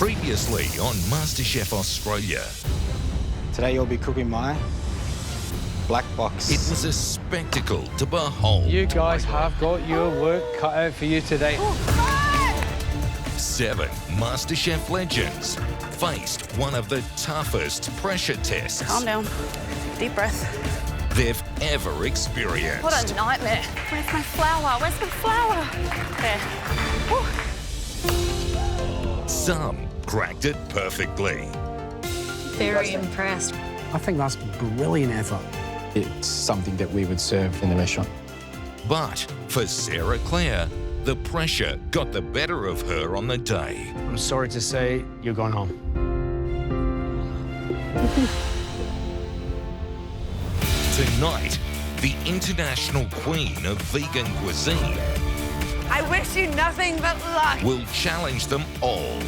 Previously on MasterChef Australia. Today you'll be cooking my black box. It was a spectacle to behold. You guys have got your work cut out for you today. 7 MasterChef legends faced one of the toughest pressure tests. Calm down. Deep breath. They've ever experienced. What a nightmare. Where's my flour? Where's my flour? There. Whew. Some cracked it perfectly. Very impressed. I think that's brilliant effort. It's something that we would serve in the restaurant. But for Sarah Claire, the pressure got the better of her on the day. I'm sorry to say, you're going home. Tonight, the international queen of vegan cuisine I wish you nothing but luck. will challenge them all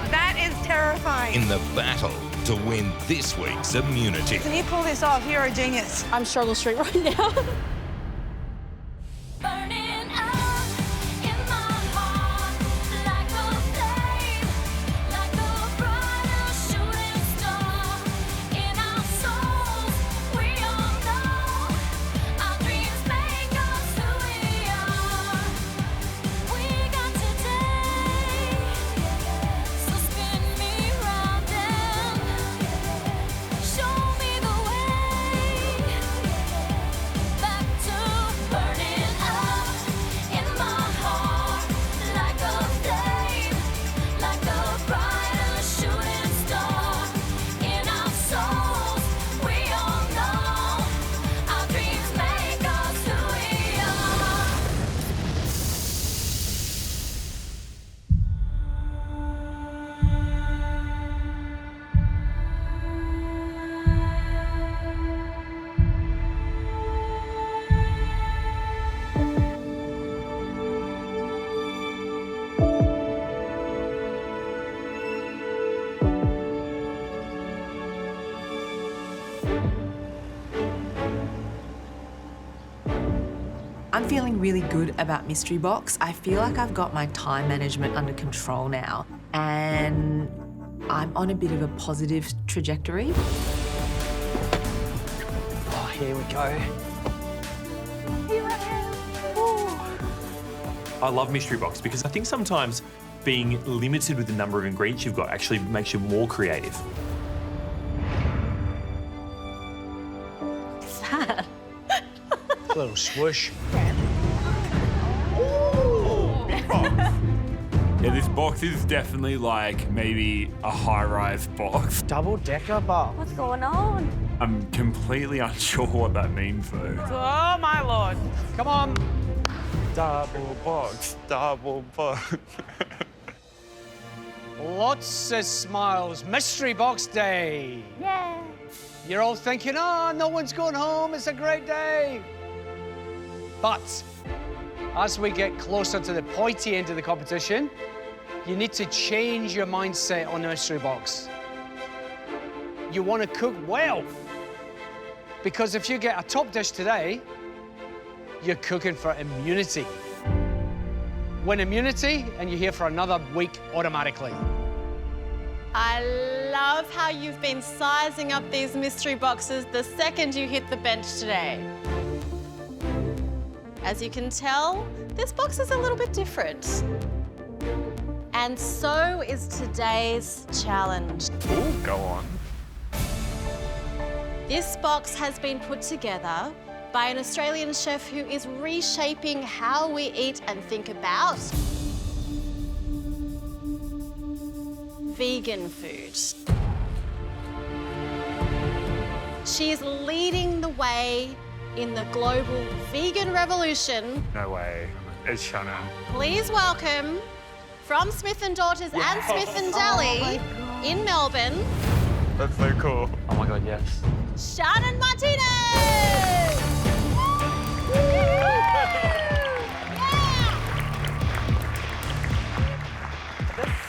That is terrifying. in the battle to win this week's immunity. Can you pull this off? You're a genius. I'm struggle street right now. Burning out in my heart like a flame, like a brighter shooting star in our souls. We all know our dreams make us who we are. We got today, so spin me round and show me the way back to burning out in my heart like a flame, like a brighter shooting star in our souls. We all know our dreams make us who we are. I'm feeling really good about Mystery Box. I feel like I've got my time management under control now, and I'm on a bit of a positive trajectory. Oh, here we go. I love Mystery Box because I think sometimes being limited with the number of ingredients you've got actually makes you more creative. What's that? A little swoosh. Yeah, this box is definitely like maybe a high-rise box. Double-decker box. What's going on? I'm completely unsure what that means though. Oh, my Lord. Come on. Double box, double box. Lots of smiles. Mystery Box Day. Yeah. You're all thinking, oh, no one's going home. It's a great day. But as we get closer to the pointy end of the competition, you need to change your mindset on the Mystery Box. You want to cook well. Because if you get a top dish today, you're cooking for immunity. Win immunity, and you're here for another week automatically. I love how you've been sizing up these mystery boxes the second you hit the bench today. As you can tell, this box is a little bit different. And so is today's challenge. Ooh, go on. This box has been put together by an Australian chef who is reshaping how we eat and think about vegan food. She is leading the way in the global vegan revolution. No way. It's Shannon. Please welcome, from Smith & Daughters and Smith & Deli in Melbourne, That's so cool. Oh my God, yes. Shannon Martinez!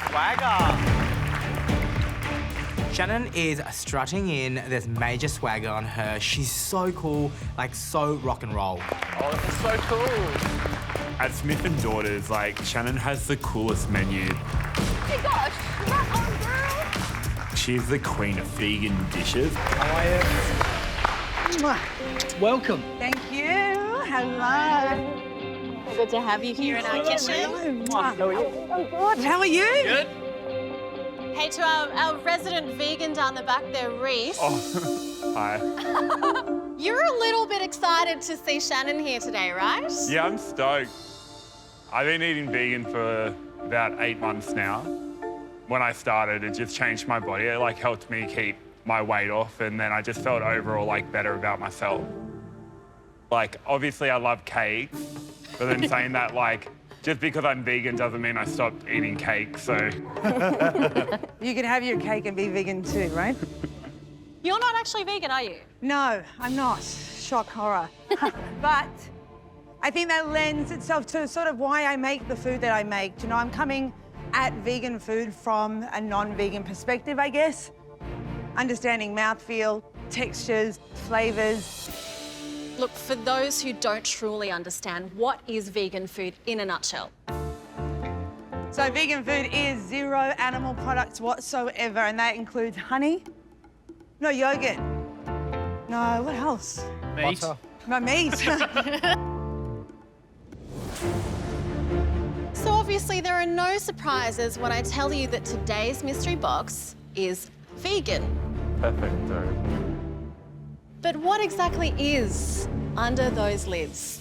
Swagger. Shannon is strutting in. There's major swagger on her. She's so cool, like so rock and roll. Oh, this is so cool. At Smith & Daughters, like, Shannon has the coolest menu. Oh my gosh, right on, girl. She's the queen of vegan dishes. How are you? Welcome. Thank you. Hello. Good to have you here in our kitchen. How are you? Oh, God. How are you? Good. Hey, to our resident vegan down the back there, Reese. Oh, hi. You're a little bit excited to see Shannon here today, right? Yeah, I'm stoked. I've been eating vegan for about 8 months now. When I started, it just changed my body. It like helped me keep my weight off, and then I just felt overall like better about myself. Like, obviously I love cake, but then saying that, like, just because I'm vegan doesn't mean I stopped eating cake, so. You can have your cake and be vegan too, right? You're not actually vegan, are you? No, I'm not. Shock horror. But I think that lends itself to sort of why I make the food that I make. You know, I'm coming at vegan food from a non-vegan perspective, I guess. Understanding mouthfeel, textures, flavours. Look, for those who don't truly understand, what is vegan food in a nutshell? So vegan food is 0 animal products whatsoever, and that includes honey, no yogurt, no, what else? Meat. No meat. So obviously there are no surprises when I tell you that today's mystery box is vegan. Perfect. But what exactly is under those lids?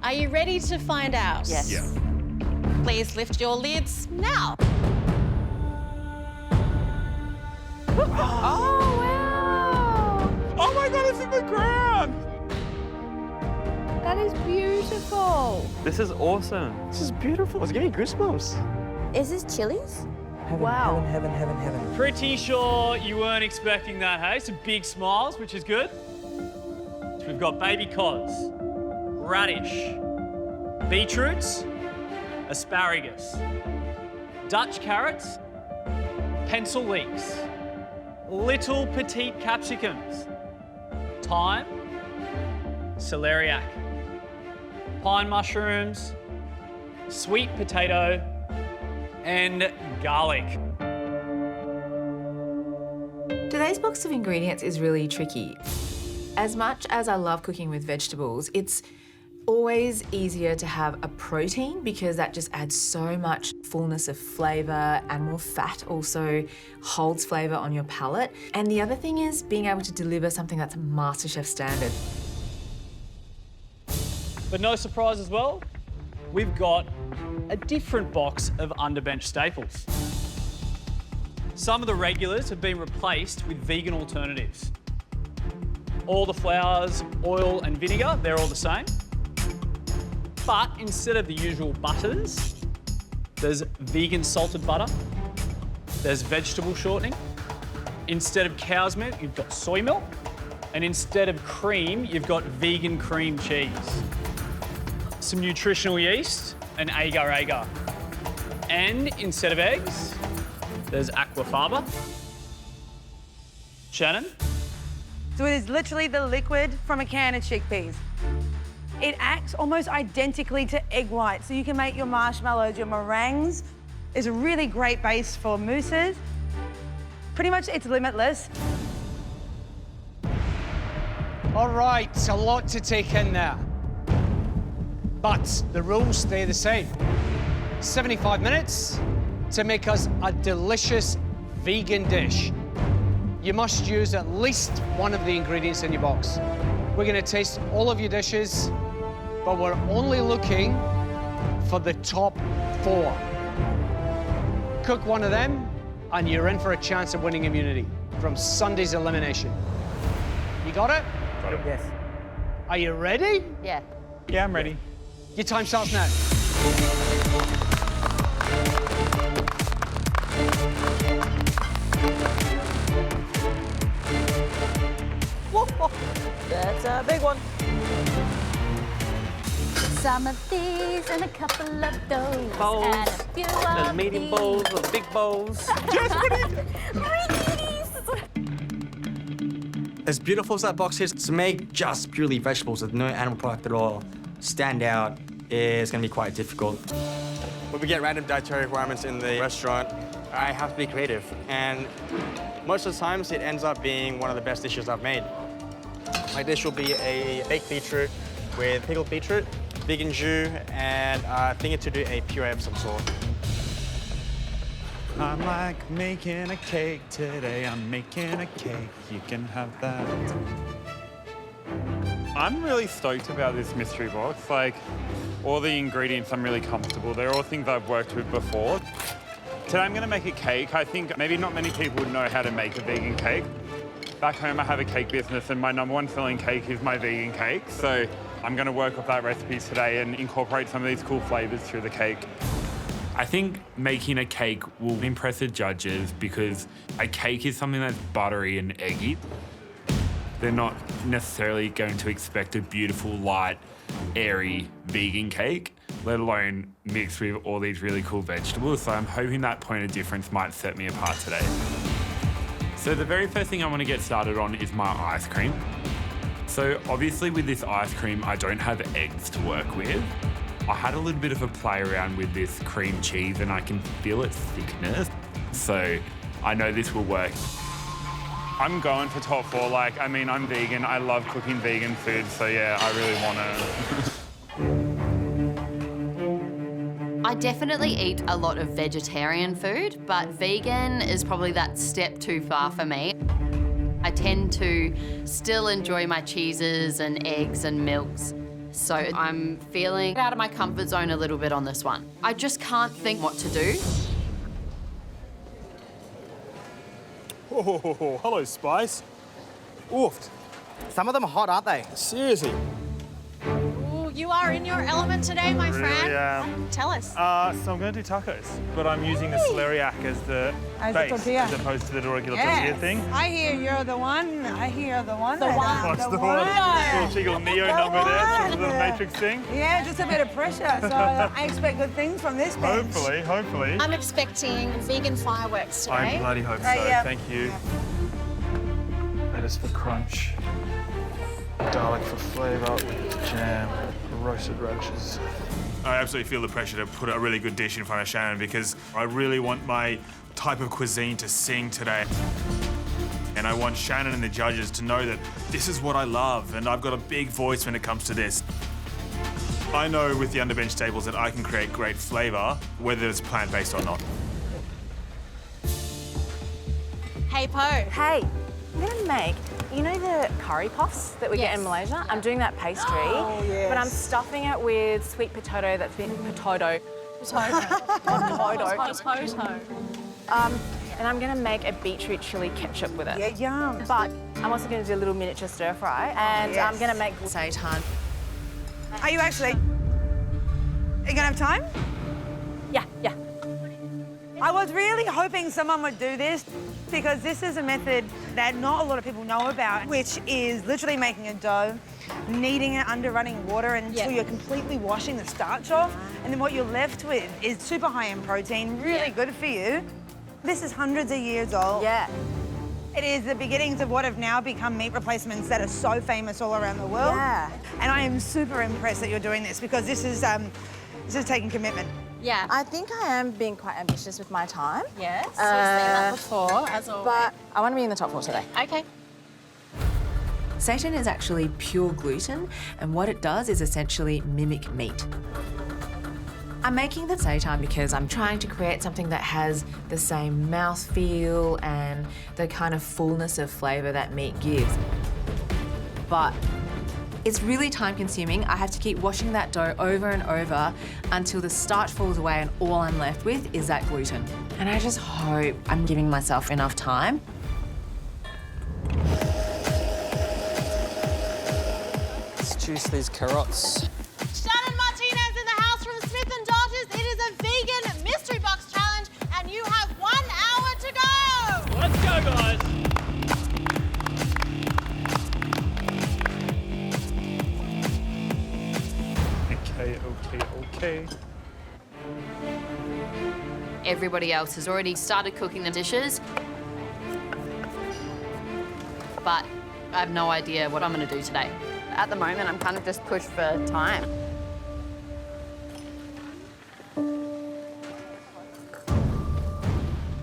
Are you ready to find out? Yes. Yeah. Please lift your lids now. Oh, wow. Oh my God, it's in the ground! That is beautiful. This is awesome. This is beautiful. It's giving me goosebumps. Is this chilies? Heaven, Wow. heaven, heaven, heaven, heaven. Pretty sure you weren't expecting that, hey? Some big smiles, which is good. So we've got baby cods, radish, beetroots, asparagus, Dutch carrots, pencil leeks, little petite capsicums, thyme, celeriac, pine mushrooms, sweet potato, and garlic. Today's box of ingredients is really tricky. As much as I love cooking with vegetables, it's always easier to have a protein because that just adds so much fullness of flavour, and more fat also holds flavour on your palate. And the other thing is being able to deliver something that's MasterChef standard. But no surprise as well, we've got a different box of underbench staples. Some of the regulars have been replaced with vegan alternatives. All the flours, oil and vinegar, they're all the same. But instead of the usual butters, there's vegan salted butter, there's vegetable shortening. Instead of cow's milk, you've got soy milk. And instead of cream, you've got vegan cream cheese. Some nutritional yeast and agar-agar. And instead of eggs, there's aquafaba. Shannon? So it is literally the liquid from a can of chickpeas. It acts almost identically to egg white, so you can make your marshmallows, your meringues. It's a really great base for mousses. Pretty much it's limitless. All right, a lot to take in there. But the rules stay the same. 75 minutes to make us a delicious vegan dish. You must use at least one of the ingredients in your box. We're gonna taste all of your dishes, but we're only looking for the top 4. Cook one of them, and you're in for a chance of winning immunity from Sunday's elimination. You got it? Got it. Yes. Are you ready? Yeah. Yeah, I'm ready. Your time starts now. That's a big one. Some of these and a couple of those. Bowls. And a few There's of medium these. bowls, there's big bowls. As beautiful as that box is, it's made just purely vegetables with no animal product at all. stand out is going to be quite difficult. When we get random dietary requirements in the restaurant, I have to be creative. And most of the times, it ends up being one of the best dishes I've made. My dish will be a baked beetroot with pickled beetroot, vegan jus, and thinking to do a puree of some sort. I'm like making a cake today. I'm making a cake. You can have that. I'm really stoked about this mystery box. Like, all the ingredients I'm really comfortable. They're all things I've worked with before. Today I'm gonna make a cake. I think maybe not many people would know how to make a vegan cake. Back home I have a cake business and my #1 selling cake is my vegan cake. So I'm gonna work off that recipe today and incorporate some of these cool flavors through the cake. I think making a cake will impress the judges because a cake is something that's buttery and eggy. They're not necessarily going to expect a beautiful, light, airy vegan cake, let alone mixed with all these really cool vegetables. So I'm hoping that point of difference might set me apart today. So the very first thing I want to get started on is my ice cream. So obviously with this ice cream, I don't have eggs to work with. I had a little bit of a play around with this cream cheese and I can feel its thickness. So I know this will work. I'm going for top 4. Like, I mean, I'm vegan. I love cooking vegan food. So yeah, I really want to. I definitely eat a lot of vegetarian food, but vegan is probably that step too far for me. I tend to still enjoy my cheeses and eggs and milks. So I'm feeling out of my comfort zone a little bit on this one. I just can't think what to do. Oh, hello, Spice. Oofed. Some of them are hot, aren't they? Seriously. Ooh, you are in your element today, my friend. Tell us. So I'm going to do tacos, but I'm using the celeriac as the base as opposed to the regular tortilla thing. I hear you're the one. I hear the one. The one. That's the one. Little cheeky Neo number there, sort of the Matrix thing. Yeah, just a bit of pressure. So I expect good things from this bench. Hopefully. I'm expecting vegan fireworks today. I bloody hope so. Yeah. Thank you. Lettuce for crunch. Garlic for flavour, jam, roasted radishes. I absolutely feel the pressure to put a really good dish in front of Shannon because I really want my type of cuisine to sing today. And I want Shannon and the judges to know that this is what I love and I've got a big voice when it comes to this. I know with the underbench staples that I can create great flavour, whether it's plant-based or not. Hey, Po. Hey, I'm gonna make, you know the curry puffs that we get in Malaysia? I'm doing that pastry, but I'm stuffing it with sweet potato that's been potato. And I'm gonna make a beetroot chili ketchup with it. Yeah, yum. But I'm also gonna do a little miniature stir fry, and I'm gonna make seitan. Are you actually? Are you gonna have time? Yeah. I was really hoping someone would do this because this is a method that not a lot of people know about, which is literally making a dough, kneading it under running water until you're completely washing the starch off. And then what you're left with is super high in protein, really good for you. This is hundreds of years old. Yeah. It is the beginnings of what have now become meat replacements that are so famous all around the world. Yeah. And I am super impressed that you're doing this because this is taking commitment. Yeah. I think I am being quite ambitious with my time. Yes, we've seen that before, as always. But I want to be in the top 4 today. Okay. Seitan is actually pure gluten, and what it does is essentially mimic meat. I'm making the seitan because I'm trying to create something that has the same mouthfeel and the kind of fullness of flavour that meat gives. But it's really time consuming. I have to keep washing that dough over and over until the starch falls away and all I'm left with is that gluten. And I just hope I'm giving myself enough time. Let's juice these carrots. Shannon Martinez in the house from Smith & Daughters. It is a vegan mystery box challenge, and you have 1 hour to go. Let's go, guys. Okay. Everybody else has already started cooking the dishes, but I have no idea what I'm going to do today. At the moment, I'm kind of just pushed for time.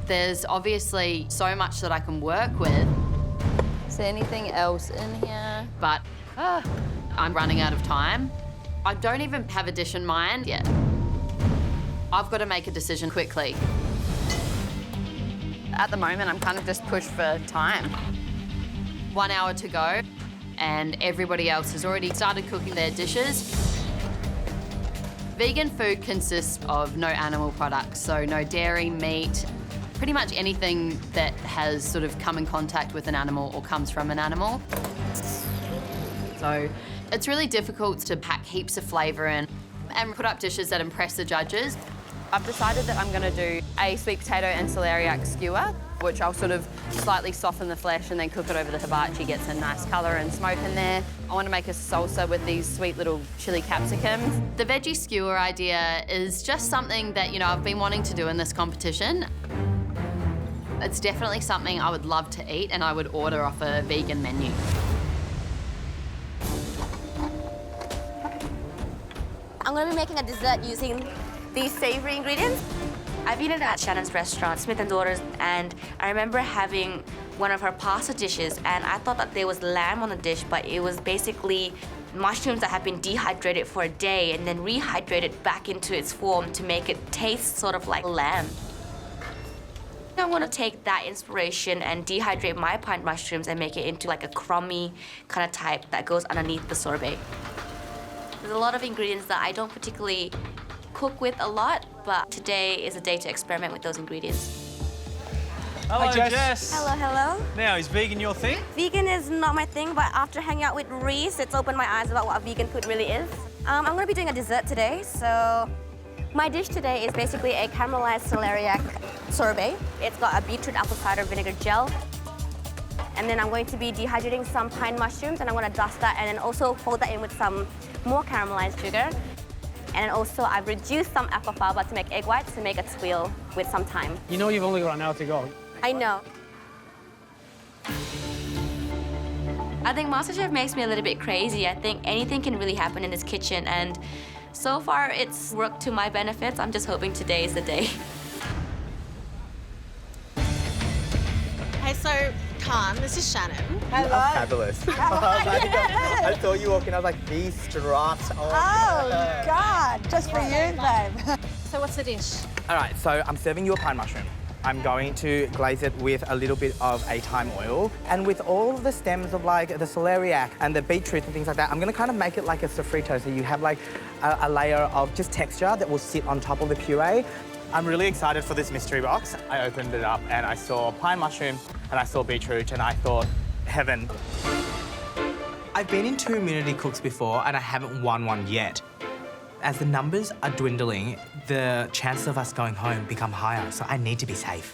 There's obviously so much that I can work with. Is there anything else in here? But I'm running out of time. I don't even have a dish in mind yet. I've got to make a decision quickly. At the moment, I'm kind of just pushed for time. 1 hour to go, and everybody else has already started cooking their dishes. Vegan food consists of no animal products, so no dairy, meat, pretty much anything that has sort of come in contact with an animal or comes from an animal. So it's really difficult to pack heaps of flavour in and put up dishes that impress the judges. I've decided that I'm going to do a sweet potato and celeriac skewer, which I'll sort of slightly soften the flesh and then cook it over the hibachi, gets a nice colour and smoke in there. I want to make a salsa with these sweet little chili capsicums. The veggie skewer idea is just something that, you know, I've been wanting to do in this competition. It's definitely something I would love to eat and I would order off a vegan menu. I'm going to be making a dessert using these savoury ingredients. I've eaten at Shannon's restaurant, Smith & Daughters, and I remember having one of her pasta dishes, and I thought that there was lamb on the dish, but it was basically mushrooms that have been dehydrated for a day and then rehydrated back into its form to make it taste sort of like lamb. I'm going to take that inspiration and dehydrate my pine mushrooms and make it into like a crummy kind of type that goes underneath the sorbet. There's a lot of ingredients that I don't particularly cook with a lot, but today is a day to experiment with those ingredients. Hello, Hi, Jess. Hello, hello. Now, is vegan your thing? Vegan is not my thing, but after hanging out with Reese, it's opened my eyes about what vegan food really is. I'm going to be doing a dessert today, so my dish today is basically a caramelized celeriac sorbet. It's got a beetroot apple cider vinegar gel. And then I'm going to be dehydrating some pine mushrooms, and I'm going to dust that and then also fold that in with some more caramelized sugar. And then also I've reduced some aquafaba to make egg whites to make a tuile with some thyme. You know you've only got an hour to go. I know. I think MasterChef makes me a little bit crazy. I think anything can really happen in this kitchen, and so far it's worked to my benefits. I'm just hoping today is the day. Hey, so Khan, this is Shannon. Hello. Fabulous. I saw you walking, I was like, these straps. Oh, God, just for you, babe. So what's the dish? All right, so I'm serving you a pine mushroom. I'm going to glaze it with a little bit of Seitan oil. And with all the stems of like the celeriac and the beetroot and things like that, I'm gonna kind of make it like a sofrito. So you have like a layer of just texture that will sit on top of the puree. I'm really excited for this mystery box. I opened it up and I saw pine mushroom and I saw beetroot and I thought, heaven. I've been in 2 immunity cooks before and I haven't won one yet. As the numbers are dwindling, the chances of us going home become higher, so I need to be safe.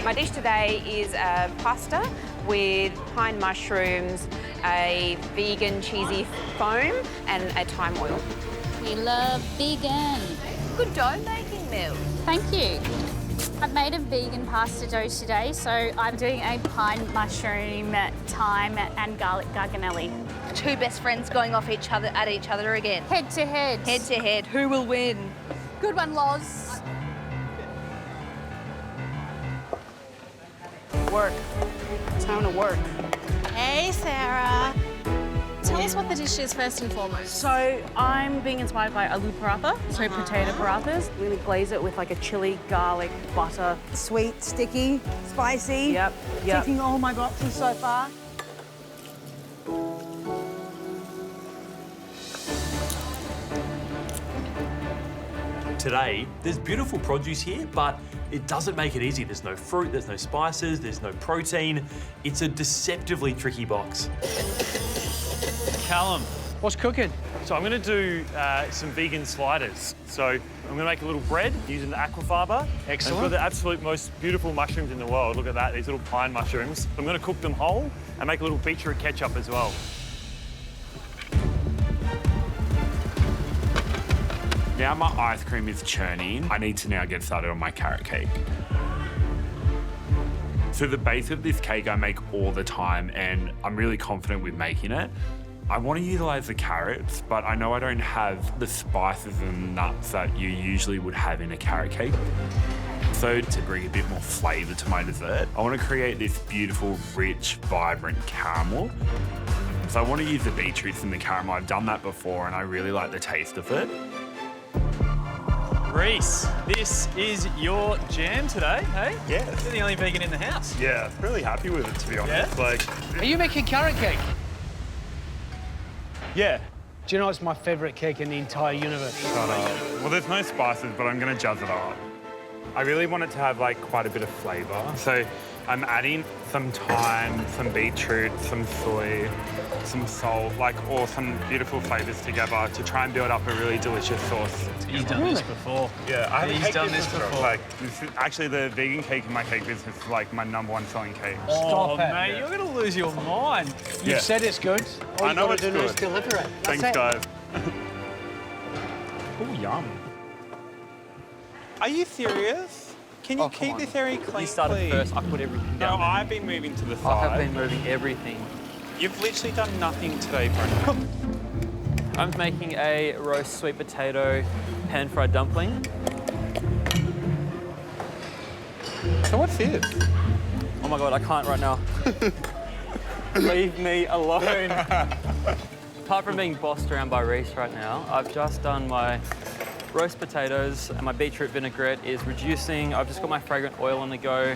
My dish today is a pasta with pine mushrooms, a vegan cheesy foam and a thyme oil. We love vegan. Good dough making, Mel. Thank you. I've made a vegan pasta dough today, so I'm doing a pine mushroom, thyme and garlic garganelli. Two best friends going off at each other again. Head to head. Head to head. Who will win? Good one, Loz. Work. Time to work. Hey, Sarah. Tell us what the dish is first and foremost. So I'm being inspired by aloo paratha, so potato parathas. We're gonna glaze it with like a chili, garlic, butter. Sweet, sticky, spicy. Yep. Ticking all my boxes so far. Today, there's beautiful produce here, but it doesn't make it easy. There's no fruit, there's no spices, there's no protein. It's a deceptively tricky box. Callum. What's cooking? So I'm going to do some vegan sliders. So I'm going to make a little bread using the aquafaba. Excellent. I've got the absolute most beautiful mushrooms in the world. Look at that, these little pine mushrooms. I'm going to cook them whole and make a little beetroot ketchup as well. Now my ice cream is churning, I need to now get started on my carrot cake. So the base of this cake I make all the time and I'm really confident with making it. I want to utilise the carrots, but I know I don't have the spices and nuts that you usually would have in a carrot cake. So to bring a bit more flavour to my dessert, I want to create this beautiful, rich, vibrant caramel. So I want to use the beetroots in the caramel. I've done that before and I really like the taste of it. Reese, this is your jam today, hey? Yeah. You're the only vegan in the house. Yeah, really happy with it, to be honest. Yeah? Like, Are you making carrot cake? yeah. Do you know it's my favourite cake in the entire universe? Well, there's no spices, but I'm gonna jazz it up. I really want it to have like quite a bit of flavour. So I'm adding some thyme, some beetroot, some soy, some salt, like all some beautiful flavours together to try and build up a really delicious sauce. He's done this before. Yeah, I He's have done this before. Like, this is, actually, the vegan cake in my cake business is like my #1 selling cake. Oh, Stop it. mate, you're going to lose your mind. You've said it's good. All I know you it's gotta do good. is deliver it. Thanks, That's it. guys. Oh, yum. Are you serious? Can you keep this area clean, You started please? first. I put everything No, down. I've been moving to the I side. have been moving everything. You've literally done nothing today, Brendan. I'm making a roast sweet potato pan-fried dumpling. So what's this? Oh my God, I can't right now. Leave me alone. Apart from being bossed around by Reese right now, I've just done my roast potatoes and my beetroot vinaigrette is reducing. I've just got my fragrant oil on the go.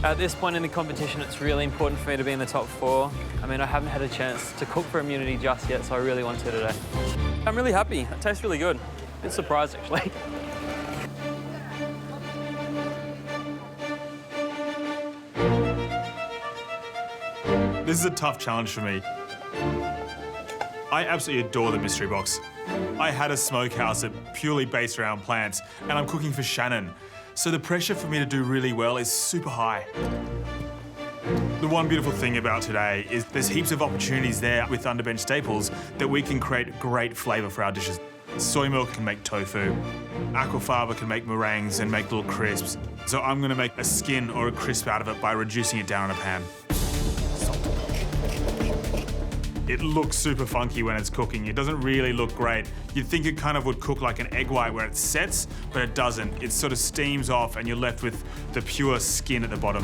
At this point in the competition, it's really important for me to be in the top 4. I mean, I haven't had a chance to cook for immunity just yet, so I really want to today. I'm really happy. It tastes really good. A bit surprised, actually. This is a tough challenge for me. I absolutely adore the mystery box. I had a smokehouse that purely based around plants, and I'm cooking for Shannon. So the pressure for me to do really well is super high. The one beautiful thing about today is there's heaps of opportunities there with Underbench staples that we can create great flavour for our dishes. Soy milk can make tofu. Aquafaba can make meringues and make little crisps. So I'm gonna make a skin or a crisp out of it by reducing it down in a pan. It looks super funky when it's cooking. It doesn't really look great. You'd think it kind of would cook like an egg white where it sets, but it doesn't. It sort of steams off and you're left with the pure skin at the bottom.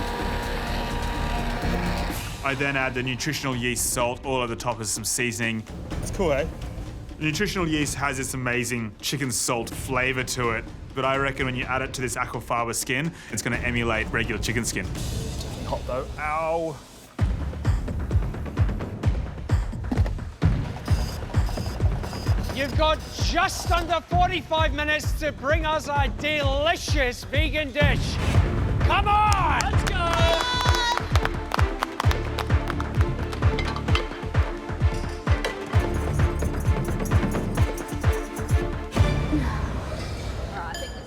I then add the nutritional yeast salt all over the top as some seasoning. It's cool, eh? Nutritional yeast has this amazing chicken salt flavour to it, but I reckon when you add it to this aquafaba skin, it's gonna emulate regular chicken skin. Hot though. Ow. You've got just under 45 minutes to bring us a delicious vegan dish. Come on! Let's go!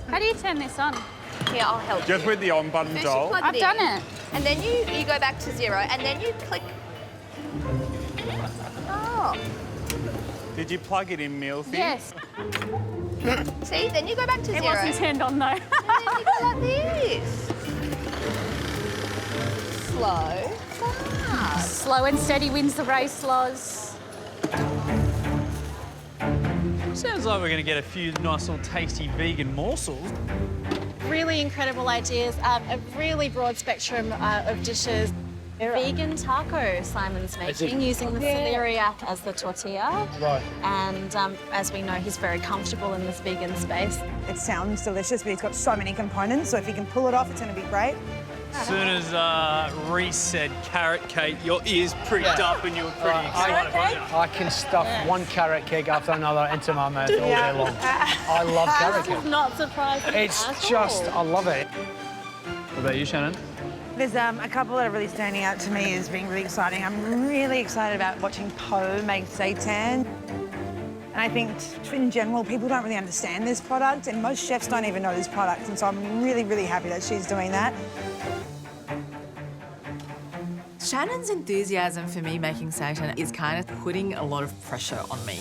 How do you turn this on? Here, I'll help Just you. with the on button, First you doll. plug I've done it. And then you go back to 0, and then you click. Oh. Did you plug it in, Milsy? Yes. See, then you go back to 0. It wasn't turned on though. And then you go like this. Slow, fast. Slow and steady wins the race, Loz. Sounds like we're going to get a few nice little tasty vegan morsels. Really incredible ideas, a really broad spectrum of dishes. Vegan taco Simon's making, using the celeriac as the tortilla. Right. And as we know, he's very comfortable in this vegan space. It sounds delicious, but it's got so many components, so if you can pull it off, it's going to be great. As soon as Reese said carrot cake, your ears pricked up and you were pretty excited. weren't you? I can stuff one carrot cake after another into my mouth all day long. I love carrot cake. Not surprising. It's at just, all. I love it. What about you, Shannon? There's a couple that are really standing out to me as being really exciting. I'm really excited about watching Poe make Seitan. And I think, in general, people don't really understand this product, and most chefs don't even know this product, and so I'm really, really happy that she's doing that. Shannon's enthusiasm for me making Seitan is kind of putting a lot of pressure on me.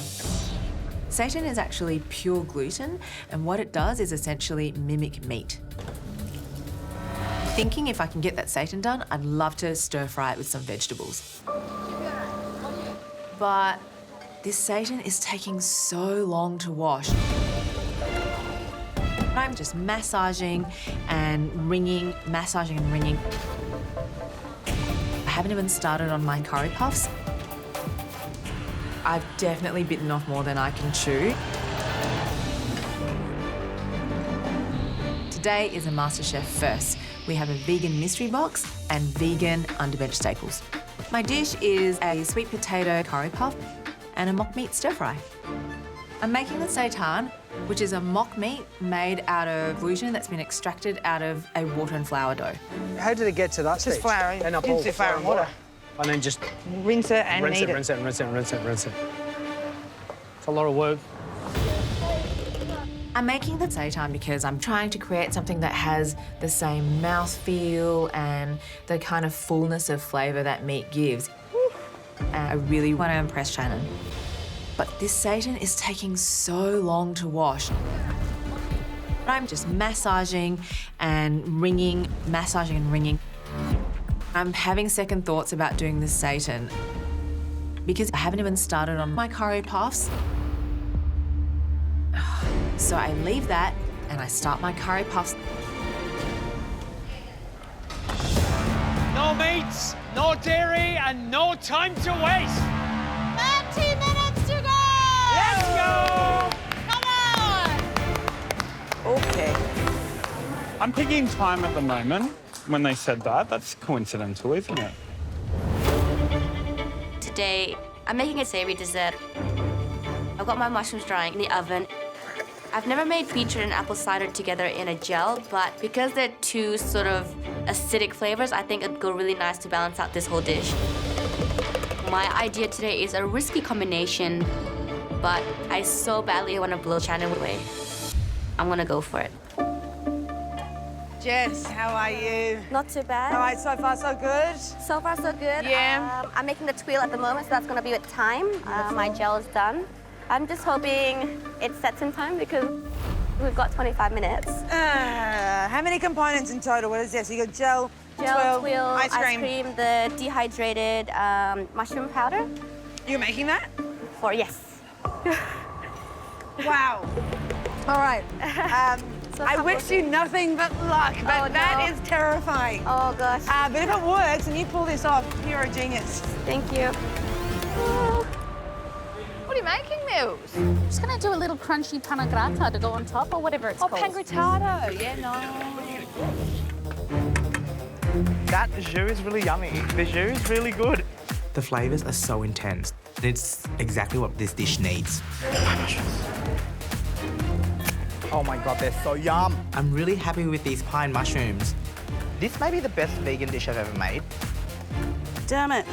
Seitan is actually pure gluten, and what it does is essentially mimic meat. Thinking if I can get that Seitan done, I'd love to stir fry it with some vegetables. but this seitan is taking so long to wash. I'm just massaging and wringing, massaging and wringing. I haven't even started on my curry puffs. I've definitely bitten off more than I can chew. Today is a MasterChef first. We have a vegan mystery box and vegan underbench staples. My dish is a sweet potato curry puff and a mock meat stir fry. I'm making the seitan, which is a mock meat made out of gluten that's been extracted out of a water and flour dough. How did it get to that stage? Just flour. And a Just flour and water. And then just rinse it and rinse knead it, rinse it, rinse it, rinse it, rinse it. It's a lot of work. I'm making the seitan because I'm trying to create something that has the same mouthfeel and the kind of fullness of flavour that meat gives. And I really want to impress Shannon. But this seitan is taking so long to wash. I'm just massaging and wringing, massaging and wringing. I'm having second thoughts about doing this seitan because I haven't even started on my curry puffs. So I leave that and I start my curry puffs. No meats, no dairy, and no time to waste. 30 minutes to go! Let's go! Come on! Okay. I'm picking time at the moment. When they said that, that's coincidental, isn't it? Today, I'm making a savory dessert. I've got my mushrooms drying in the oven. I've never made beetroot and apple cider together in a gel, but because they're two sort of acidic flavors, I think it'd go really nice to balance out this whole dish. My idea today is a risky combination, but I so badly want to blow Shannon away. I'm gonna go for it. Jess, how are you? Not too bad. All right, so far so good? So far so good. Yeah. I'm making the tuile at the moment, so that's gonna be with time. My gel is done. I'm just hoping it sets in time because we've got 25 minutes. How many components in total? What is this? You got gel, Tuile, ice cream. the dehydrated mushroom powder. You're making that? Yes. Wow. All right. I wish you nothing but luck, but that is terrifying. Oh, gosh. But if it works and you pull this off, you're a genius. Thank you. What are you making, Mills? I'm just going to do a little crunchy panna gratta to go on top, or whatever it's called. Pangritado. Yeah, no. That jus is really yummy. The jus is really good. The flavours are so intense. It's exactly what this dish needs. Oh my God, they're so yum. I'm really happy with these pine mushrooms. This may be the best vegan dish I've ever made. Damn it.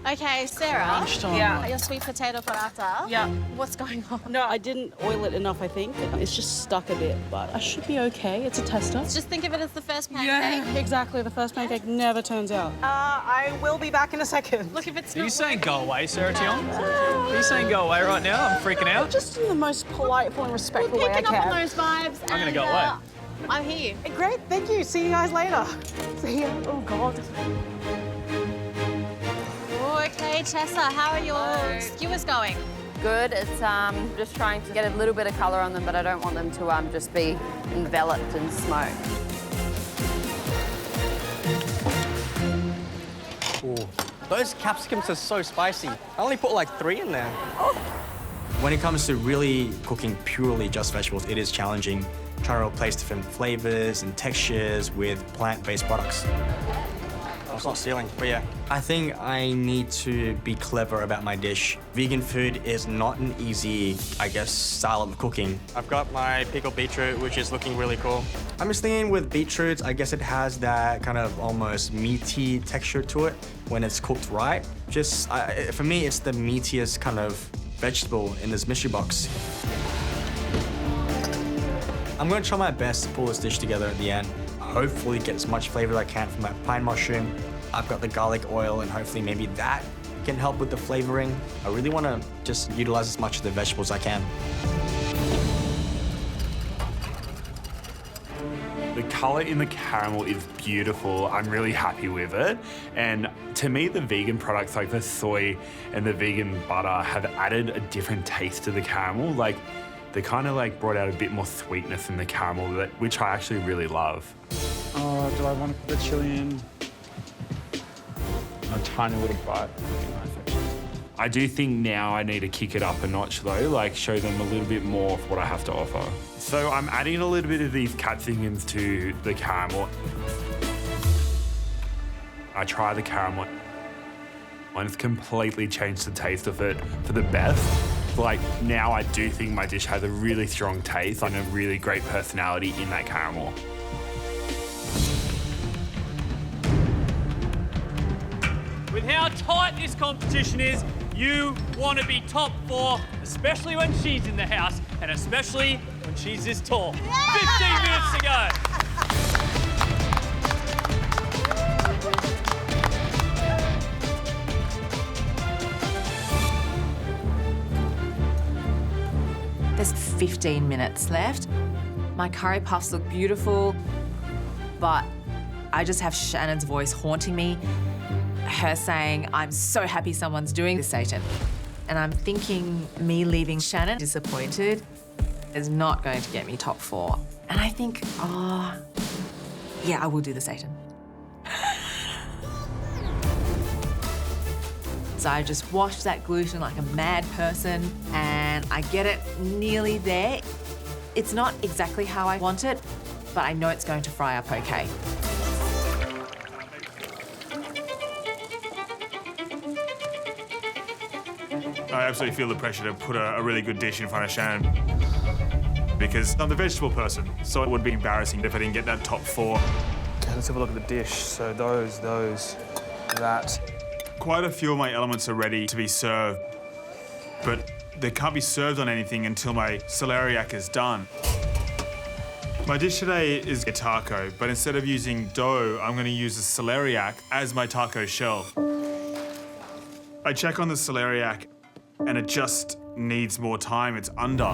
Okay, Sarah. Lunchtime. Yeah. Your sweet potato paratha. Yeah. What's going on? No, I didn't oil it enough, I think. It's just stuck a bit, but I should be okay. It's a tester. Just think of it as the first pancake. Yeah, exactly. The first pancake never turns out. I will be back in a second. Look, if it's Are you not saying go away, Sarah Tion? Are you saying go away right now? I'm freaking out. Just in the most polite and respectful way I picking up can. on those vibes. I'm gonna and, go away. I'm here. Great, thank you. See you guys later. See ya. Oh, God. Okay, Tessa, how are your skewers going? Good. It's just trying to get a little bit of colour on them, but I don't want them to just be enveloped in smoke. Ooh. Those capsicums are so spicy. I only put like 3 in there. Oh. When it comes to really cooking purely just vegetables, it is challenging trying to replace different flavors and textures with plant-based products. Oh, it's not sealing, but yeah. I think I need to be clever about my dish. Vegan food is not an easy, I guess, style of cooking. I've got my pickled beetroot, which is looking really cool. I'm just thinking with beetroots, I guess it has that kind of almost meaty texture to it when it's cooked right. Just, for me, it's the meatiest kind of vegetable in this mystery box. I'm gonna try my best to pull this dish together at the end. Hopefully get as much flavor as I can from that pine mushroom. I've got the garlic oil and hopefully maybe that can help with the flavoring. I really want to just utilize as much of the vegetables as I can. The colour in the caramel is beautiful. I'm really happy with it. And to me, the vegan products like the soy and the vegan butter have added a different taste to the caramel. Like, they kind of like brought out a bit more sweetness in the caramel, which I actually really love. Oh, do I want to put the chili in? A tiny little bite. I do think now I need to kick it up a notch though, like show them a little bit more of what I have to offer. So I'm adding a little bit of these capsicums to the caramel. I try the caramel and it's completely changed the taste of it for the best. Like now I do think my dish has a really strong taste and a really great personality in that caramel. With how tight this competition is, you want to be top 4, especially when she's in the house, and especially when she's this tall. 15 minutes to go. There's 15 minutes left. My curry puffs look beautiful, but I just have Shannon's voice haunting me. Her saying, I'm so happy someone's doing this, Seitan. And I'm thinking me leaving Shannon disappointed is not going to get me top 4. And I think, oh, yeah, I will do the Seitan. So I just wash that gluten like a mad person and I get it nearly there. It's not exactly how I want it, but I know it's going to fry up okay. I absolutely feel the pressure to put a really good dish in front of Shannon because I'm the vegetable person, so it would be embarrassing if I didn't get that top 4. Okay, let's have a look at the dish. So those, that. Quite a few of my elements are ready to be served, but they can't be served on anything until my celeriac is done. My dish today is a taco, but instead of using dough, I'm going to use the celeriac as my taco shell. I check on the celeriac and it just needs more time. It's under.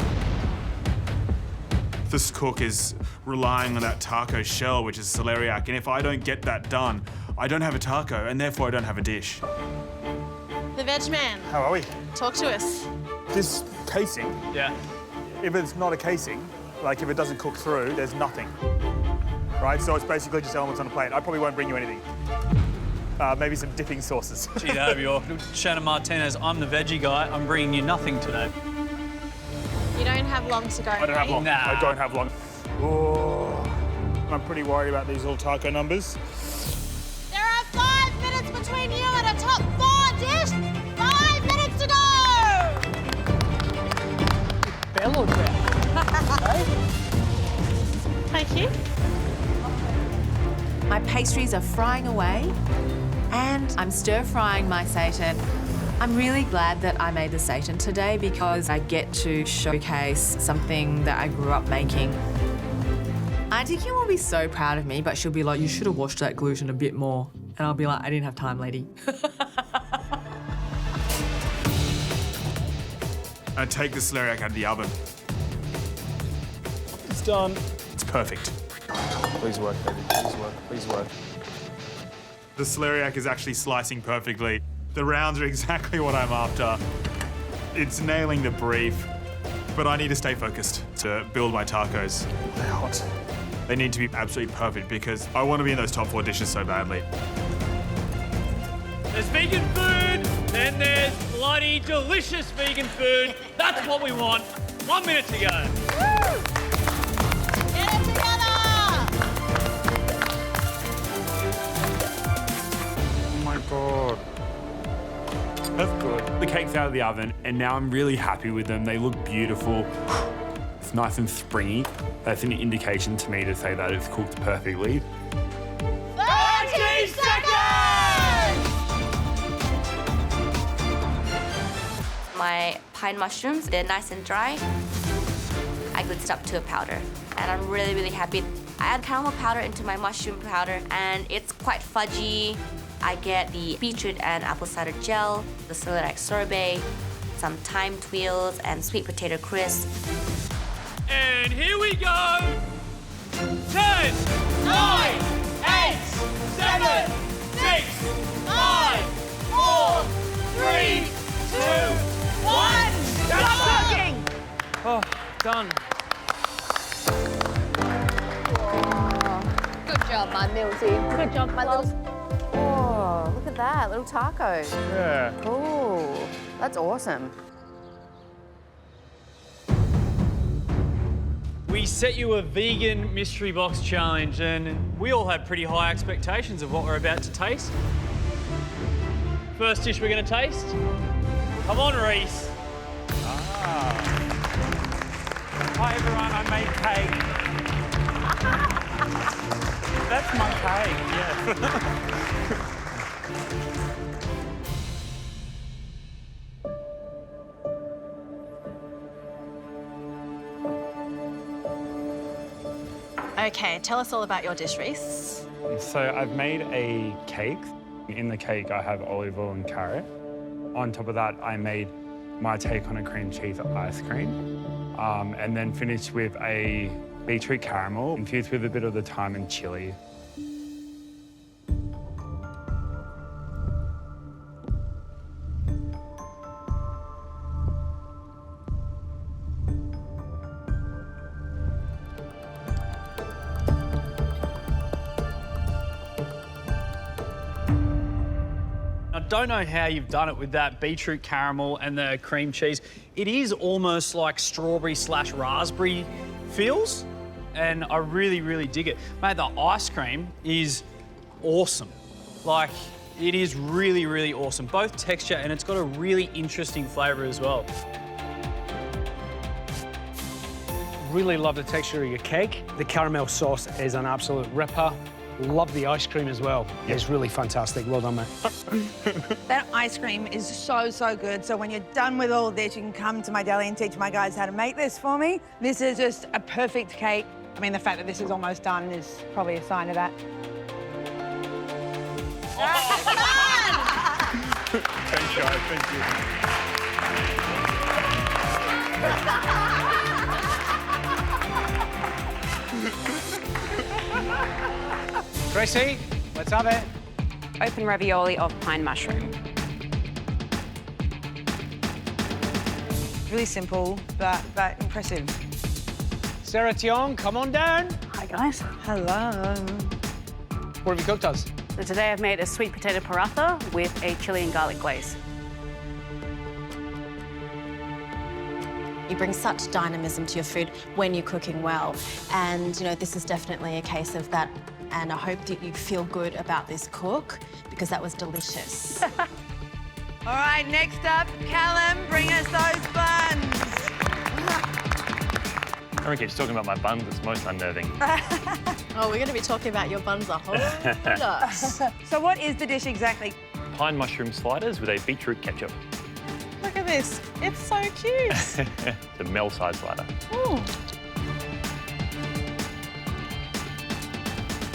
This cook is relying on that taco shell, which is celeriac, and if I don't get that done, I don't have a taco, and therefore I don't have a dish. The veg man. How are we? Talk to us. This casing, yeah. If it's not a casing, like if it doesn't cook through, there's nothing. Right, so it's basically just elements on a plate. I probably won't bring you anything. Maybe some dipping sauces. Gee, over your Shannon Martinez, I'm the veggie guy. I'm bringing you nothing today. You don't have long to go. I don't have long. Nah. I don't have long. Oh, I'm pretty worried about these little taco numbers. There are 5 minutes between you and a top 4 dish. 5 minutes to go. Bellowed there. Thank you. My pastries are frying away and I'm stir-frying my Seitan. I'm really glad that I made the Seitan today because I get to showcase something that I grew up making. Auntie Kim will be so proud of me, but she'll be like, you should have washed that gluten a bit more. And I'll be like, I didn't have time, lady. I take the celeriac out of the oven. It's done. It's perfect. Please work, baby. Please work. Please work. The celeriac is actually slicing perfectly. The rounds are exactly what I'm after. It's nailing the brief, but I need to stay focused to build my tacos. They're hot. They need to be absolutely perfect because I want to be in those top 4 dishes so badly. There's vegan food, then there's bloody delicious vegan food. That's what we want. 1 minute to go. Woo! Get it together! Oh my God. That's good. The cake's out of the oven and now I'm really happy with them. They look beautiful. It's nice and springy. That's an indication to me to say that it's cooked perfectly. 30 seconds! My pine mushrooms, they're nice and dry. I blitzed up to a powder, and I'm really, really happy. I add caramel powder into my mushroom powder, and it's quite fudgy. I get the beetroot and apple cider gel, the celeriac sorbet, some thyme twirls, and sweet potato crisp. And here we go. 10, 9, 8, 7, 6, 5, 4, 3, 2, 1. Stop cooking! Oh, done. Good job, my Millsy. Good job, my little... Oh, look at that, little taco. Yeah. Cool. That's awesome. We set you a vegan mystery box challenge and we all had pretty high expectations of what we're about to taste. First dish we're going to taste. Come on, Reese. Hi everyone, I made cake. That's my cake, yes. Okay, tell us all about your dish, Reese. So I've made a cake. In the cake, I have olive oil and carrot. On top of that, I made my take on a cream cheese ice cream. And then finished with a beetroot caramel infused with a bit of the thyme and chili. I don't know how you've done it with that beetroot caramel and the cream cheese. It is almost like strawberry/raspberry feels, and I really, really dig it. Mate, the ice cream is awesome. Like, it is really, really awesome. Both texture and it's got a really interesting flavour as well. Really love the texture of your cake. The caramel sauce is an absolute ripper. Love the ice cream as well. It's really fantastic. Well done, mate. That ice cream is so, so good. So when you're done with all this, you can come to my deli and teach my guys how to make this for me. This is just a perfect cake. I mean, the fact that this is almost done is probably a sign of that. Thanks, guys. Thank you. Tracy, let's have it. Open ravioli of pine mushroom. Really simple, but impressive. Sarah Tiong, come on down. Hi, guys. Hello. What have you cooked us? So today I've made a sweet potato paratha with a chili and garlic glaze. You bring such dynamism to your food when you're cooking well. And, you know, this is definitely a case of that. And I hope that you feel good about this cook because that was delicious. All right, next up, Callum, bring us those buns. Everyone keeps talking about my buns. It's most unnerving. Oh, we're going to be talking about your buns a whole lot. So what is the dish exactly? Pine mushroom sliders with a beetroot ketchup. Look at this. It's so cute. It's a Mel-sized slider. Ooh.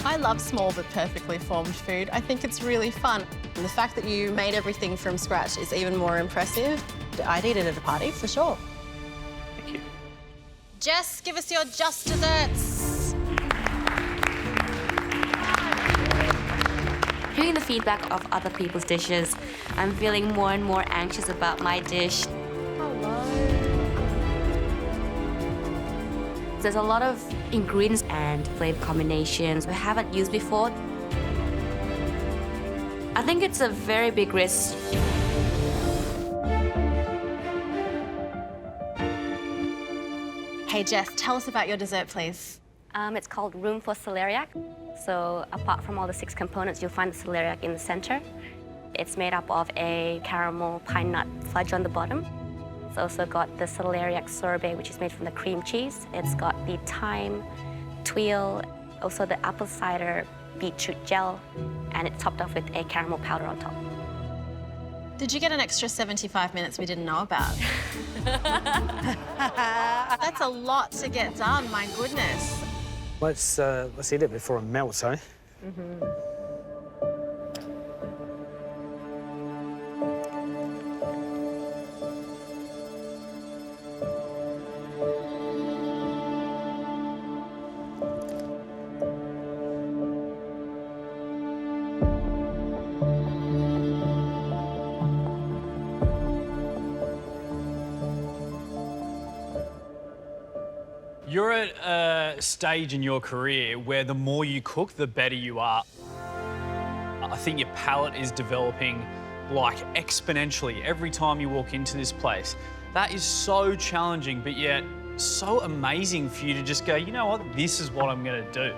I love small but perfectly formed food. I think it's really fun. And the fact that you made everything from scratch is even more impressive. I'd eat it at a party, for sure. Thank you. Jess, give us your just desserts. Hearing the feedback of other people's dishes, I'm feeling more and more anxious about my dish. There's a lot of ingredients and flavor combinations we haven't used before. I think it's a very big risk. Hey, Jess, tell us about your dessert, please. It's called Room for Celeriac. So apart from all the 6 components, you'll find the celeriac in the center. It's made up of a caramel pine nut fudge on the bottom. It's also got the celeriac sorbet, which is made from the cream cheese. It's got the thyme, tuile, also the apple cider beetroot gel, and it's topped off with a caramel powder on top. Did you get an extra 75 minutes we didn't know about? That's a lot to get done, my goodness. Let's eat it before it melts, eh? You're at a stage in your career where the more you cook, the better you are. I think your palate is developing like exponentially every time you walk into this place. That is so challenging, but yet so amazing for you to just go, you know what, this is what I'm gonna do.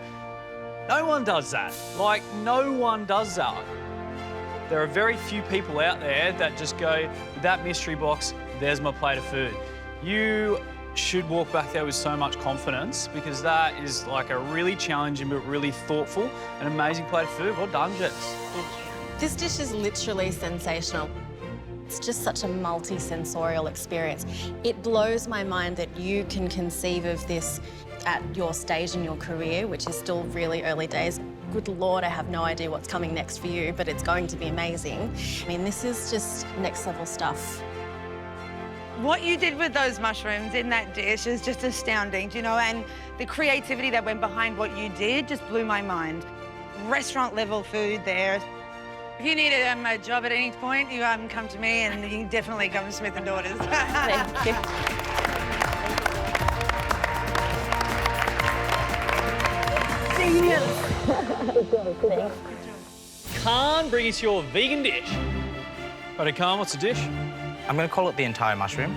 No one does that. Like, no one does that. There are very few people out there that just go, with that mystery box, there's my plate of food. You should walk back there with so much confidence because that is like a really challenging but really thoughtful and amazing plate of food. Well done, Jess. Thank you. This dish is literally sensational. It's just such a multi-sensorial experience. It blows my mind that you can conceive of this at your stage in your career, which is still really early days. Good Lord, I have no idea what's coming next for you, but it's going to be amazing. I mean, this is just next level stuff. What you did with those mushrooms in that dish is just astounding, you know, and the creativity that went behind what you did just blew my mind. Restaurant level food there. If you need a job at any point, you come to me and you can definitely come to Smith & Daughters. Thank you. Khan, bring us your vegan dish. Right, Khan, what's the dish? I'm going to call it the entire mushroom.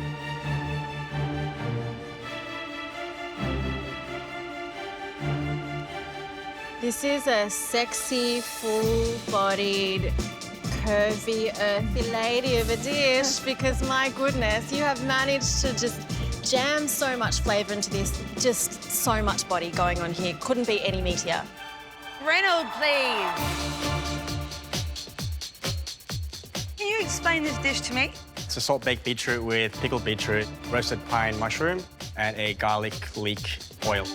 This is a sexy, full-bodied, curvy, earthy lady of a dish because, my goodness, you have managed to just jam so much flavour into this. Just so much body going on here. Couldn't be any meatier. Reynolds, please. Can you explain this dish to me? It's a salt-baked beetroot with pickled beetroot, roasted pine mushroom, and a garlic leek oil.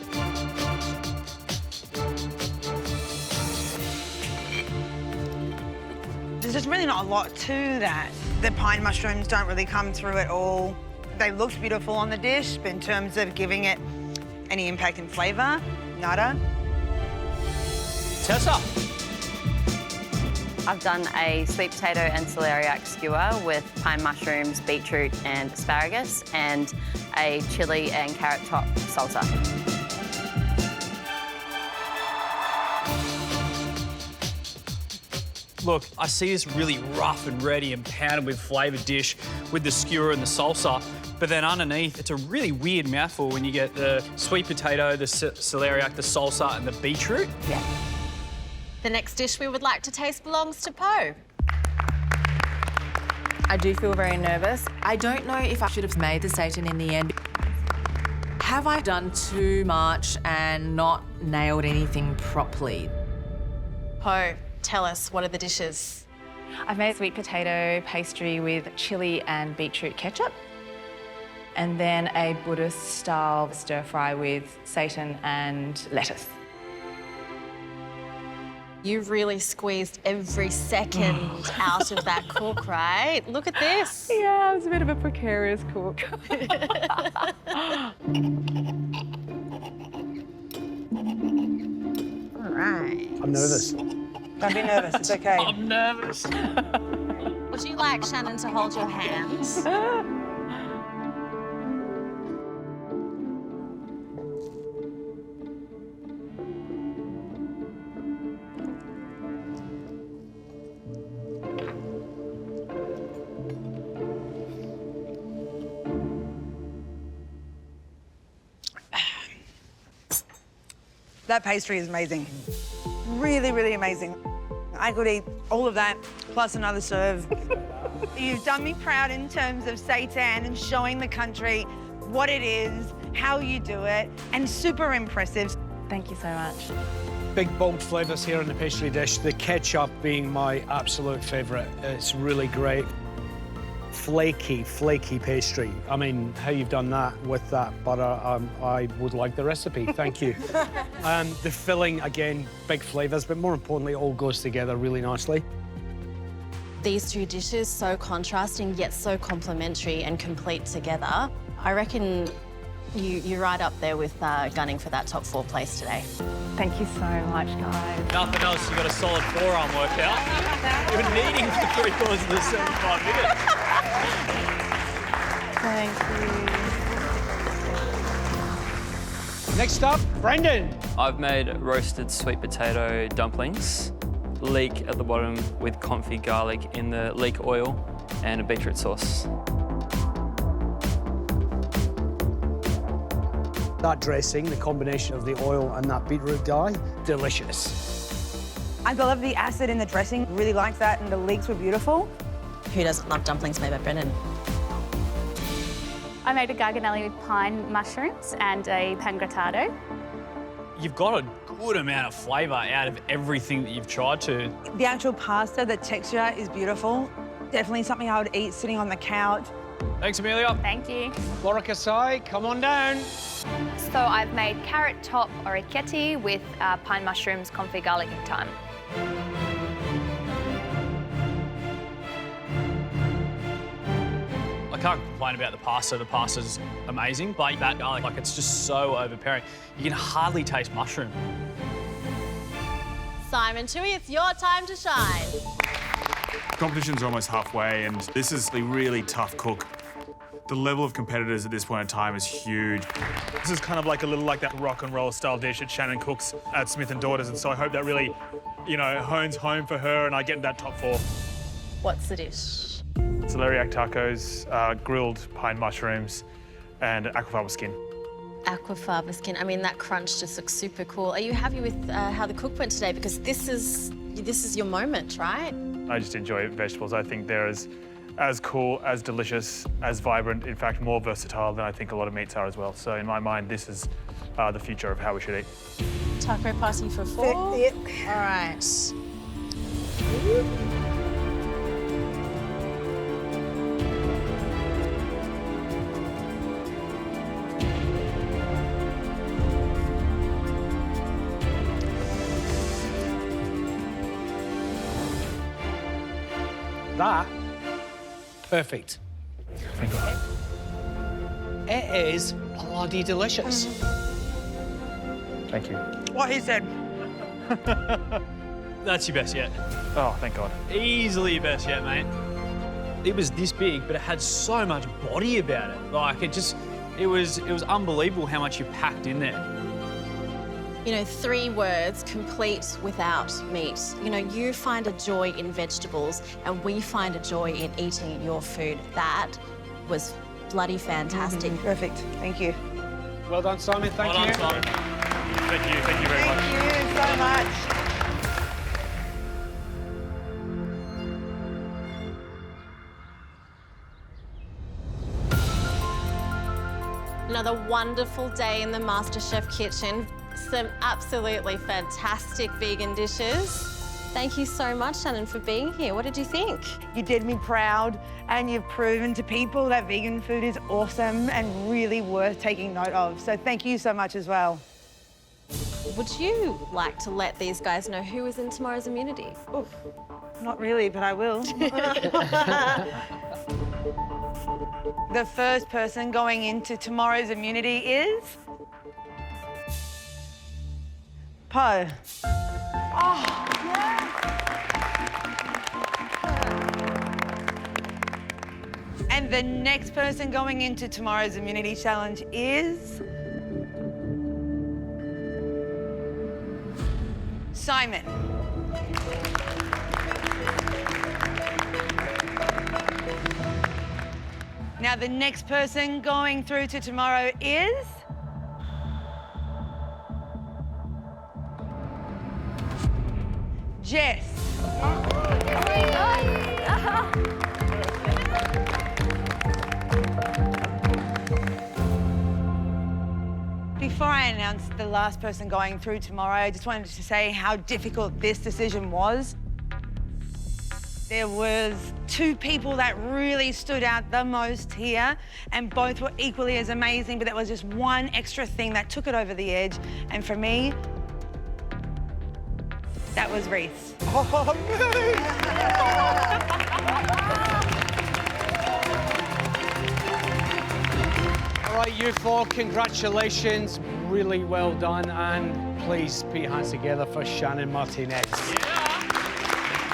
There's just really not a lot to that. The pine mushrooms don't really come through at all. They looked beautiful on the dish, but in terms of giving it any impact in flavour, nada. Tessa. I've done a sweet potato and celeriac skewer with pine mushrooms, beetroot and asparagus, and a chilli and carrot top salsa. Look, I see this really rough and ready and pounded with flavoured dish with the skewer and the salsa, but then underneath, it's a really weird mouthful when you get the sweet potato, the celeriac, the salsa and the beetroot. Yeah. The next dish we would like to taste belongs to Poe. I do feel very nervous. I don't know if I should have made the Seitan in the end. Have I done too much and not nailed anything properly? Poe, tell us, what are the dishes? I've made a sweet potato pastry with chili and beetroot ketchup, and then a Buddhist-style stir-fry with seitan and lettuce. You really squeezed every second out of that cook, right? Look at this. Yeah, I was a bit of a precarious cook. All right. I'm nervous. Don't be nervous, it's okay. I'm nervous. Would you like Shannon to hold your hands? That pastry is amazing. Really, really amazing. I could eat all of that, plus another serve. You've done me proud in terms of Seitan and showing the country what it is, how you do it, and super impressive. Thank you so much. Big, bold flavours here in the pastry dish. The ketchup being my absolute favourite. It's really great. Flaky, flaky pastry. I mean, how you've done that with that butter, I would like the recipe. Thank you. The filling, again, big flavours, but more importantly, it all goes together really nicely. These two dishes, so contrasting, yet so complementary and complete together. I reckon you're right up there with gunning for that top 4 place today. Thank you so much, guys. Nothing else, you got a solid forearm workout. You're kneading for 3/4 of the 75 minutes. Thank you. Next up, Brendan. I've made roasted sweet potato dumplings, leek at the bottom with confit garlic in the leek oil and a beetroot sauce. That dressing, the combination of the oil and that beetroot dye, delicious. I love the acid in the dressing, really liked that, and the leeks were beautiful. Who doesn't love dumplings made by Brendan? I made a garganelli with pine mushrooms and a pan grattado. You've got a good amount of flavour out of everything that you've tried to. The actual pasta, the texture is beautiful. Definitely something I would eat sitting on the couch. Thanks, Amelia. Thank you. Laura Kasai, come on down. So I've made carrot top orecchietti with pine mushrooms, confit garlic and thyme. I can't complain about the pasta. The pasta's amazing, but that garlic, like, it's just so overpowering. You can hardly taste mushroom. Simon Toohey, it's your time to shine. Competition's almost halfway, and this is a really tough cook. The level of competitors at this point in time is huge. This is kind of like a little like that rock and roll style dish that Shannon cooks at Smith & Daughters, and so I hope that really, you know, hones home for her and I get in that top 4. What's the dish? Celeriac tacos, grilled pine mushrooms, and aquafaba skin. Aquafaba skin. I mean, that crunch just looks super cool. Are you happy with how the cook went today? Because this is your moment, right? I just enjoy vegetables. I think they're as cool, as delicious, as vibrant, in fact, more versatile than I think a lot of meats are as well. So in my mind, this is the future of how we should eat. Taco party for 4? Yep. All right. That, perfect. Thank God. It is bloody delicious. Thank you. What he said. That's your best yet. Oh, thank God. Easily your best yet, mate. It was this big, but it had so much body about it. Like, it was unbelievable how much you packed in there. You know, 3 words, complete without meat. You know, you find a joy in vegetables and we find a joy in eating your food. That was bloody fantastic. Perfect. Thank you. Well done, Simon. Thank you. Well done, Simon. Thank you very much. Thank you so much. Another wonderful day in the MasterChef kitchen. Some absolutely fantastic vegan dishes. Thank you so much, Shannon, for being here. What did you think? You did me proud, and you've proven to people that vegan food is awesome and really worth taking note of. So thank you so much as well. Would you like to let these guys know who is in tomorrow's immunity? Oof, not really, but I will. The first person going into tomorrow's immunity is Poe. Oh, yeah. And the next person going into tomorrow's immunity challenge is Simon. Now the next person going through to tomorrow is Jess. Before I announce the last person going through tomorrow, I just wanted to say how difficult this decision was. There was 2 people that really stood out the most here, and both were equally as amazing, but there was just one extra thing that took it over the edge, and for me, that was Reese. Oh, All right, you 4, congratulations. Really well done, and please put your hands together for Shannon Martinez.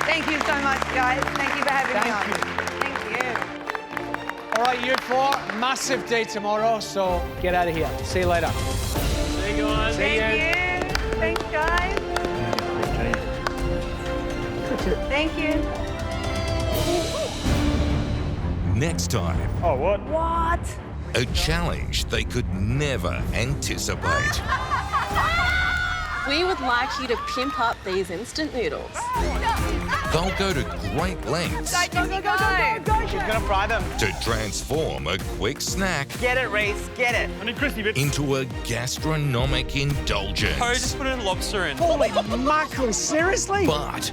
Thank you so much, guys. Thank you for having me on. Thank you. All right, you 4, massive day tomorrow, so get out of here. See you later. See you guys. Thank you. Thanks, guys. Thank you. Next time, Oh, what? What? a challenge they could never anticipate. We would like you to pimp up these instant noodles. They'll go to great lengths Go, go, go, go, go, She's gonna fry them. to transform a quick snack Get it, Reese, get it. I need crispy bits. into a gastronomic indulgence. just put a lobster in. Holy mackerel, seriously? But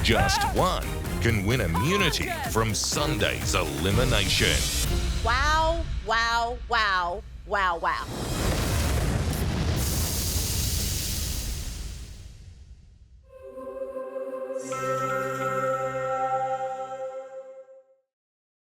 just one can win immunity from Sunday's elimination. Wow, wow, wow, wow, wow.